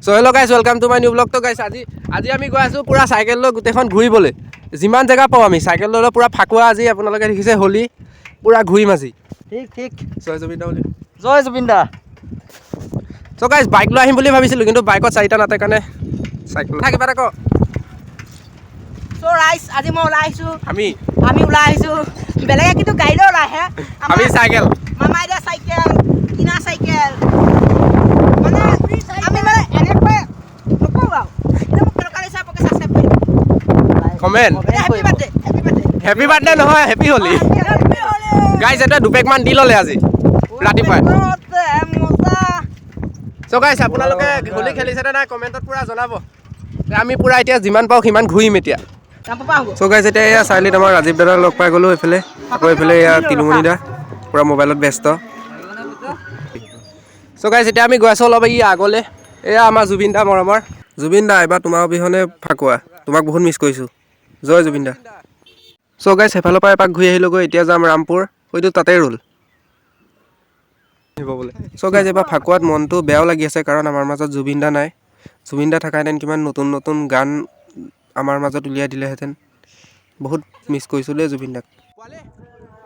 So hello guys, welcome to my new vlog. So guys, আজি আমি গৈ আছো পুৰা সাইকেল লৈ গুটেখন ঘুৰিবলৈ যিমান জায়গা পাও আমি সাইকেল লৈ পুৰা ফাকুৱা আজি আপোনালোকে দেখিছে হোলি পুৰা ঘুৰিম আজি ঠিক জয় জুবিনদা So guys, বাইক লৈ আহিম বুলি ভাবিছিলো কিন্তু বাইকত চাৰিটা নাতে কাৰণে সাইকেল থাকিবা তাক So guys, আজি মই ওলাই আহিছো আমি ওলাই আহিছো বেলেগে কিন্তু গাড়ী লৈ ওলাই আহে আমি সাইকেল মামা ইদা সাইকেল কিনা সাইকেল মানে আমি মানে এনেকৈ নকওঁ এটা মোক দৰকাৰী চাই পকে সাবস্ক্ৰাইব কৰি কমেন্ট হ্যাপি বাৰ্থডে নহয় হ্যাপি হোলি গাইস এটা দুপেক মান দি ললে আজি ৰাতিপুৱা So guys, আপোনালোকে হোলি খেলিছে না কমেন্টত পুৰা জনাব আমি পুৰা এতিয়া যিমান পাও সিমান ঘুৰিম এতিয়া So guys, এতিয়া এয়া চাইলিত আমাৰ ৰাজীৱ দাদা লগ পাই গলো এফালে আকৌ এফালে এয়া তিলুমণি দা পুৰা মোবাইলত ব্যস্ত So guys, এতিয়া আমি গৈ আছো অলপ ই আগলে এয়া আমাৰ জুবিন দা মৰমৰ জুবিন দা এবাৰ তোমাৰ অবিহনে ফাকুৱা তোমাক বহুত মিছ কৰিছো জয় জুবিন দা So guys, হেফালৰ পৰা এপাক ঘূৰি আহিলো গৈ এতিয়া যাম ৰামপুৰ হয়তো তাতে ৰুল So guys, এবাৰ ফাকুৱাত মনটো বেয়াও লাগি আছে কাৰণ আমাৰ মাজত জুবিন দা নাই জুবিন দা থাকাহেঁতেন কিমান নতুন নতুন গান আমাৰ মাজত উলিয়াই দিলেহেঁতেন বহুত মিছ কৰিছো দেই জুবিন দাক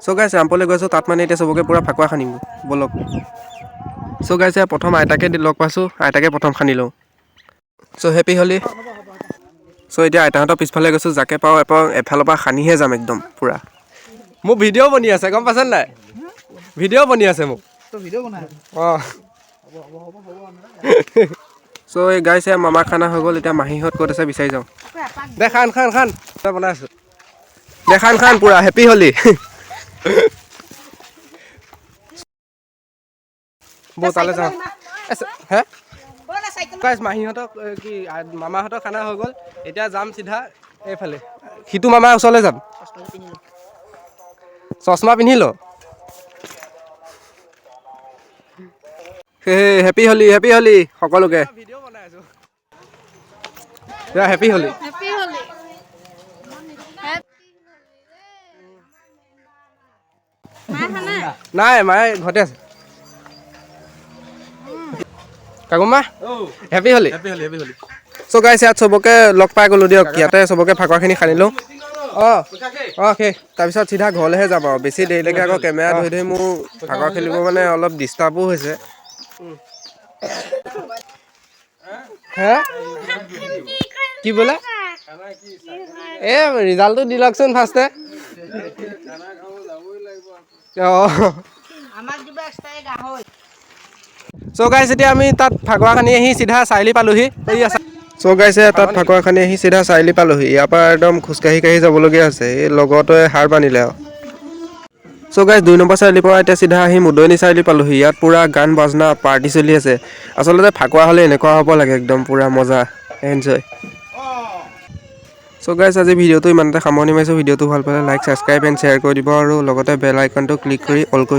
So guys, ৰামপুৰলৈ গৈছো তাত মানে এতিয়া সবকে পুৰা ফাকুৱা খানিম বলক So guys, প্ৰথম আইতাকে লগ পাইছো আইতাকে প্ৰথম খানি লওঁ So হেপী হোলি So এতিয়া আইতাহঁতৰ পিছফালে গৈছো যাকে পাওঁ এফালৰ পৰা খানিহে যাম একদম পুৰা মোক ভিডিঅ' বনি আছে গম পাইছেন নাই ভিডিঅ' বনি আছে মোক তো ভিডিও বনাই So এই গাইছ মামা খানা হৈ গ'ল এতিয়া মাহীহঁত ক'ত আছে বিচাৰি যাওঁ দে খান বনাই আছো দে খান পুৰা হেপী হোলি বতালে যাওঁ হে গাইছ মাহীহঁতক কি মামাহঁতৰ খানা হৈ গ'ল এতিয়া যাম চিধা এইফালে সিটো মামাৰ ওচৰলৈ যাম চশমা পিন্ধিল হেপী হোলি সকলোকে হেপী হোলি নাই মায়ে ঘৰতে আছে কাকুমা হেপী হোলি So guys, ইয়াত সবকে লগ পাই গ'লো দিয়ক ইয়াতে সবকে ফাকুৱাখিনি খানি লওঁ সেই তাৰপিছত চিধা ঘৰলৈহে যাম আৰু বেছি দেৰিলৈকে আকৌ কেমেৰা ধৰি মোৰ ফাকুৱা খেলিব মানে অলপ ডিষ্টাৰ্বো হৈছে হে কি বোলে এ ৰিজাল্টটো দি লওকচোন ফাৰ্ষ্টে So guys, এতিয়া আমি তাত ফাকুৱা খানি আহি চিধা চাৰিআলি পালোহি So guys, তাত ফাকুৱা খানি আহি চিধা চাৰিআলি পালোহি ইয়াৰ পৰা একদম খোজকাঢ়ি যাবলগীয়া আছে এই লগতে হাৰ বান্ধিলে আৰু So guys, 2 নম্বৰ চাৰিআলিৰ পৰা এতিয়া চিধা আহি মুদৈনি চাৰিআলি পালোহি ইয়াত পুৰা গান বাজনা পাৰ্টি চলি আছে আচলতে ফাকুৱা হ'লে এনেকুৱা হ'ব লাগে একদম পুৰা মজা এনজয় So guys, আজি ভিডিঅ'টো ইমানতে সামৰণি মাৰিছো ভিডিঅ'টো ভাল পালে লাইক সাবস্ক্ৰাইব এণ্ড শ্বেয়াৰ কৰি দিব আৰু লগতে বেল আইকনটো ক্লিক কৰি অল কৰি